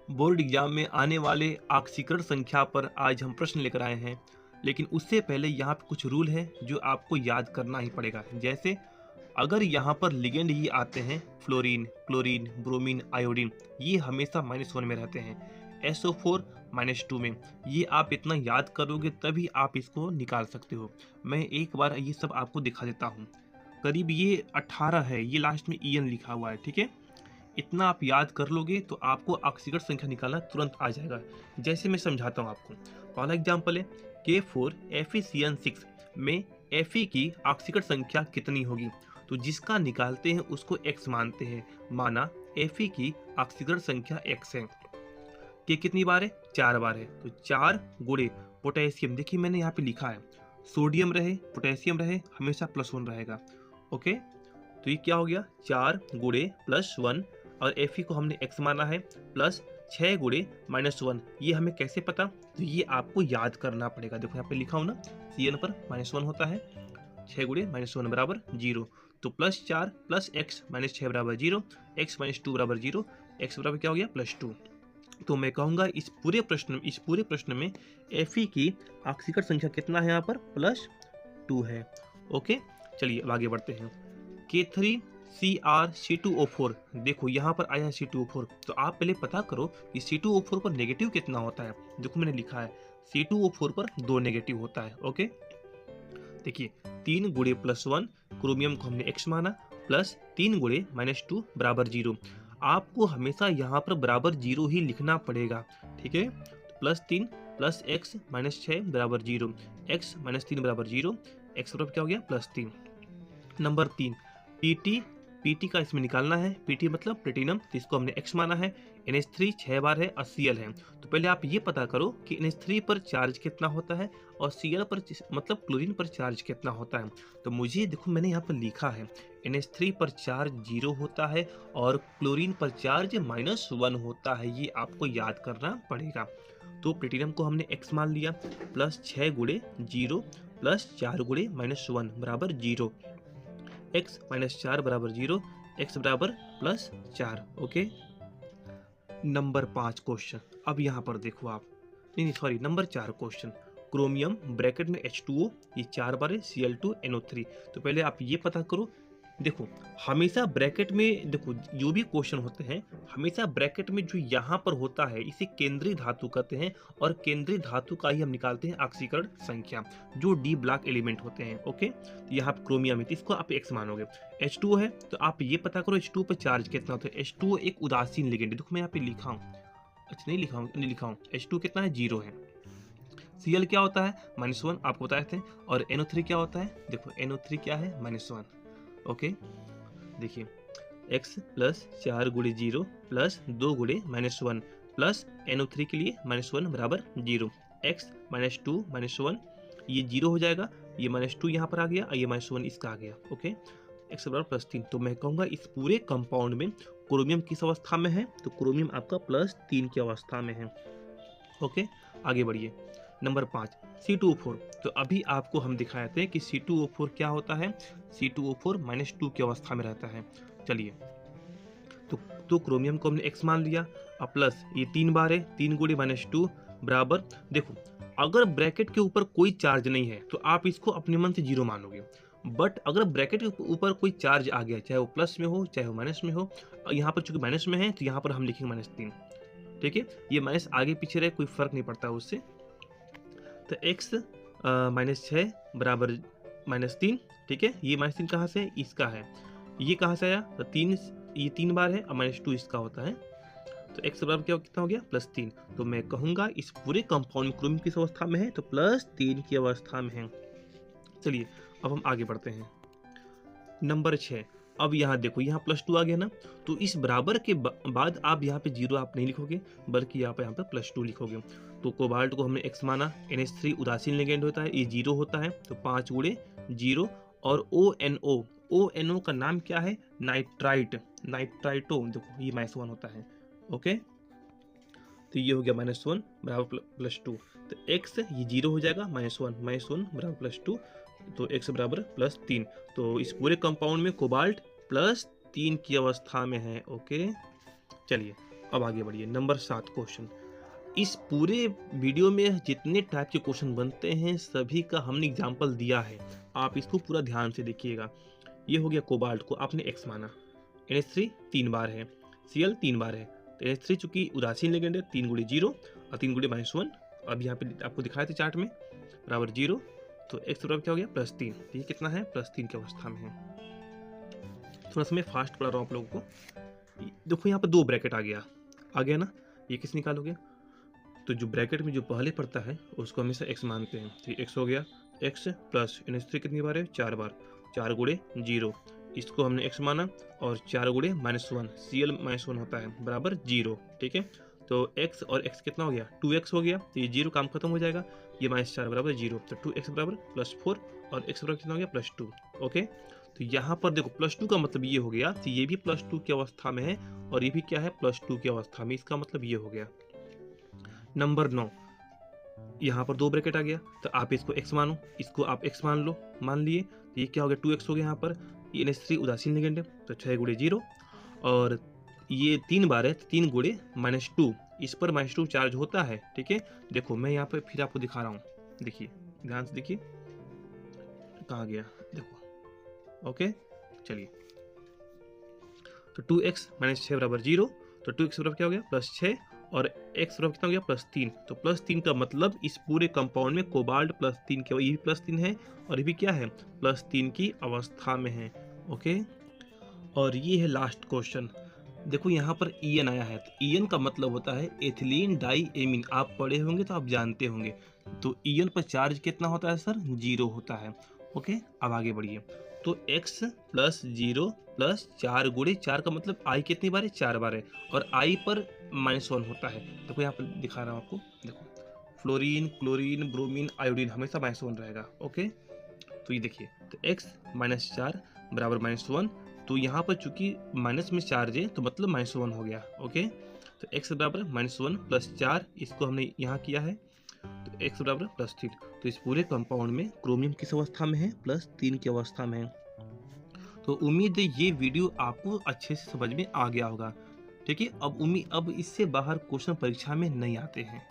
Board exam में आने वाले ऑक्सीकरण संख्या पर आज हम प्रश्न लेकर आए हैं, लेकिन उससे पहले यहाँ पे कुछ रूल है जो आपको याद करना ही पड़ेगा। जैसे अगर यहाँ पर लिगेंड ये आते हैं फ्लोरीन, क्लोरीन, ब्रोमीन, आयोडीन, ये हमेशा -1 में रहते हैं। SO4 -2 में। ये आप इतना याद करोगे तभी आप इसको निकाल सकते हो। मैं एक बार ये सब आपको दिखा देता हूँ। करीब ये 18 है, ये लास्ट में EN लिखा हुआ है, ठीक है। इतना आप याद कर लोगे तो आपको ऑक्सीकरण संख्या निकालना तुरंत आ जाएगा। जैसे मैं समझाता हूँ आपको। पहला एग्जाम्पल है K4FeCN6 में Fe की ऑक्सीकरण संख्या कितनी होगी, तो जिसका निकालते हैं उसको x मानते हैं। माना Fe की ऑक्सीकरण संख्या x है। K कितनी बार है? 4 बार है, तो 4 गुणे पोटेशियम। देखिए मैंने यहाँ पे लिखा है सोडियम रहे पोटेशियम रहे हमेशा +1 रहेगा। ओके, तो ये क्या हो गया 4 गुणे +1 और Fe को हमने x माना है प्लस 6 गुणे -1। ये हमें कैसे पता? तो ये आपको याद करना पड़ेगा। देखो यहाँ पे लिखा हूँ ना, Cn पर -1 होता है, 6 गुणे -1 बराबर 0। तो +4 प्लस x -6 बराबर 0, x -2 बराबर 0, x बराबर क्या हो गया +2। तो मैं कहूँगा इस पूरे प्रश्न में Fe की ऑक्सीकरण संख्या कितना है यहाँ पर +2 है। ओके, चलिए अब आगे बढ़ते हैं। K3CrC2O4, देखो यहाँ पर आया है C2O4, तो आप पहले पता करो कि C2O4 पर नेगेटिव कितना होता है। देखो मैंने लिखा है C2O4 पर 2 नेगेटिव होता है। ओके, देखिए 3 गुणे +1, क्रोमियम को हमने x माना, प्लस 3 गुणे -2 बराबर 0। आपको हमेशा यहाँ पर बराबर 0 ही लिखना पड़ेगा, ठीक है। +3 प्लस x -6 बराबर 0, x -3 बराबर 0, x बराबर क्या हो गया +3। नंबर 3 पीटी का इसमें निकालना है। पीटी मतलब प्लेटिनम, तो इसको हमने x माना है। NH3 6 बार है और Cl है। तो पहले आप ये पता करो कि NH3 पर चार्ज कितना होता है और Cl पर मतलब क्लोरीन पर चार्ज कितना होता है। तो मुझे देखो मैंने यहाँ पर लिखा है NH3 पर चार्ज 0 होता है और क्लोरीन पर चार्ज -1 होता है। ये आपको याद करना पड़ेगा। तो प्लेटिनम को हमने x मान लिया, प्लस 6 गुणे 0 प्लस 4 गुणे -1 बराबर 0, x -4 बराबर 0, x बराबर +4। Okay, number 5 question. अब यहाँ पर देखो आप, नहीं sorry, number 4 question. Chromium bracket में H2O, ये 4 बार है Cl2NO3। तो पहले आप ये पता करो। देखो हमेशा ब्रैकेट में, देखो जो भी क्वेश्चन होते हैं हमेशा ब्रैकेट में जो यहाँ पर होता है इसे केंद्रीय धातु कहते हैं, और केंद्रीय धातु का ही हम निकालते हैं ऑक्सीकरण संख्या, जो डी ब्लॉक एलिमेंट होते हैं। ओके, तो यहाँ क्रोमियम है तो इसको आप x मानोगे। H2O है तो आप ये पता करो H2O पर चार्ज कितना होता है। H2O एक उदासीन लिगेंड है। देखो मैं यहाँ पे लिखा हूँ, अच्छा नहीं लिखा हूँ, H2 कितना है 0 है। Cl क्या होता है -1, आपको बताए थे। और NO3 क्या होता है, देखो NO3 क्या है -1। ओके, देखिए x प्लस 4 गुणे 0 प्लस 2 गुणे -1 प्लस NO3 के लिए -1 बराबर 0, x -2 -1, ये 0 हो जाएगा, ये -2 यहाँ पर आ गया और ये -1 इसका आ गया। ओके, x बराबर +3। तो मैं कहूँगा इस पूरे कंपाउंड में क्रोमियम किस अवस्था में है, तो क्रोमियम आपका +3 की अवस्था में है। ओके, आगे बढ़िए। Number 5 C2O4। तो अभी आपको हम दिखाए थे कि C2O4 क्या होता है, C2O4 -2 की अवस्था में रहता है। चलिए, तो क्रोमियम को हमने x मान लिया और प्लस ये 3 बार है, 3 गुणे -2 बराबर, देखो अगर ब्रैकेट के ऊपर कोई चार्ज नहीं है तो आप इसको अपने मन से 0 मानोगे, बट अगर ब्रैकेट के ऊपर कोई चार्ज आ गया, चाहे वो प्लस में हो चाहे वो माइनस में हो, यहाँ पर चूंकि माइनस में है तो यहाँ पर हम लिखेंगे -3, ठीक है। ये माइनस आगे पीछे रहे कोई फर्क नहीं पड़ता उससे। तो x -6 बराबर -3, ठीक है। ये -3 कहाँ से है, इसका है, ये कहाँ से आया, तो 3, ये 3 बार है और -2 इसका होता है। तो x बराबर क्या कितना हो गया +3। तो मैं कहूँगा इस पूरे कंपाउंड में क्रोमियम किस अवस्था में है, तो +3 की अवस्था में है। चलिए अब हम आगे बढ़ते हैं। नंबर 6। अब यहाँ देखो यहाँ +2 आ गया ना, तो इस बराबर के बाद आप यहाँ पे 0 आप नहीं लिखोगे, बल्कि आप यहाँ पे +2 लिखोगे। तो कोबाल्ट को हमने x माना, NH3 उदासीन लिगेंड होता है, ये 0 होता है, तो 5 गुणे 0 और ONO का नाम क्या है, नाइट्राइटो, देखो ये -1 होता है। ओके, तो ये हो गया -1 बराबर +2। तो x ये 0 हो जाएगा, -1 बराबर +2, तो x बराबर +3। तो इस पूरे कंपाउंड में कोबाल्ट +3 की अवस्था में है। ओके, चलिए अब आगे बढ़िए, नंबर 7 क्वेश्चन। इस पूरे वीडियो में जितने टाइप के क्वेश्चन बनते हैं सभी का हमने एग्जाम्पल दिया है, आप इसको पूरा ध्यान से देखिएगा। ये हो गया कोबाल्ट को आपने एक्स माना, NH3 3 बार है, Cl 3 बार है, तो NH3 चूंकि उदासीन लिगेंड है 3 गुणे 0 और 3 गुणे -1, अब यहाँ पे आपको दिखाए थे चार्ट में बराबर 0, तो x बराबर क्या हो गया +3, तो ये कितना है +3 की अवस्था में है। थोड़ा सा मैं फास्ट पढ़ा रहा हूँ आप लोगों को। देखो यहाँ पर 2 ब्रैकेट आ गया ना, ये किस निकालोगे, तो जो ब्रैकेट में जो पहले पड़ता है उसको हमेशा x मानते हैं, तो x हो गया x प्लस NH3 कितनी बार है 4 बार, 4 गुणे 0, इसको हमने x माना, और 4 गुणे -1 Cl -1 होता है बराबर 0, ठीक है। तो x और x कितना हो गया 2x हो गया, तो ये 0 काम खत्म हो जाएगा, ये -4 बराबर 0, तो 2x बराबर +4 और x बराबर कितना हो गया +2, ओके। तो यहाँ पर देखो +2 का मतलब ये हो गया, तो ये भी +2 की अवस्था में है और ये भी क्या है +2 की अवस्था में, इसका मतलब ये हो गया। नंबर 9, यहाँ पर 2 ब्रैकेट आ गया, तो आप इसको x मानो, इसको आप x मान लो, मान लिए, तो ये क्या हो गया 2x हो गया, यहाँ पर ये NH3 उदासीन लिगेंड है, तो 6 गुणे 0, और ये 3 बार है, तो 3 गुणे -2, इस पर -2 चार्ज होता है, ठीक है। देखो मैं यहाँ पर फिर आपको दिखा रहा हूँ, देखिए ध्यान से देखिए कहाँ गया, देखो, ओके चलिए। तो 2x - 6 बराबर 0, तो 2x बराबर क्या हो गया +6 और x बराबर कितना हो गया +3, तो +3 का मतलब इस पूरे कंपाउंड में कोबाल्ट +3 के, ये भी +3 है और ये भी क्या है +3 की अवस्था में है, ओके। और ये है लास्ट क्वेश्चन। देखो यहाँ पर EN आया है, तो EN का मतलब होता है एथिलीन डाई एमीन, आप पढ़े होंगे तो आप जानते होंगे। तो EN पर चार्ज कितना होता है सर 0 होता है, ओके। अब आगे बढ़िए, तो x + 0 + 4 गुणे 4 का मतलब I कितनी बार है 4 बार है, और I पर -1 होता है। देखो यहाँ पर दिखा रहा हूँ आपको, देखो फ्लोरीन, क्लोरीन, ब्रोमीन, आयोडीन हमेशा -1 रहेगा, ओके। तो ये देखिए, तो x - 4 बराबर -1, तो यहाँ पर चूंकि माइनस में चार्ज है तो मतलब -1 हो गया, ओके। तो x बराबर -1 + 4, इसको हमने यहाँ किया है, तो x बराबर +3, तो इस पूरे कंपाउंड में क्रोमियम किस अवस्था में है +3 की अवस्था में है। तो उम्मीद है ये वीडियो आपको अच्छे से समझ में आ गया होगा, ठीक है। अब इससे बाहर क्वेश्चन परीक्षा में नहीं आते हैं।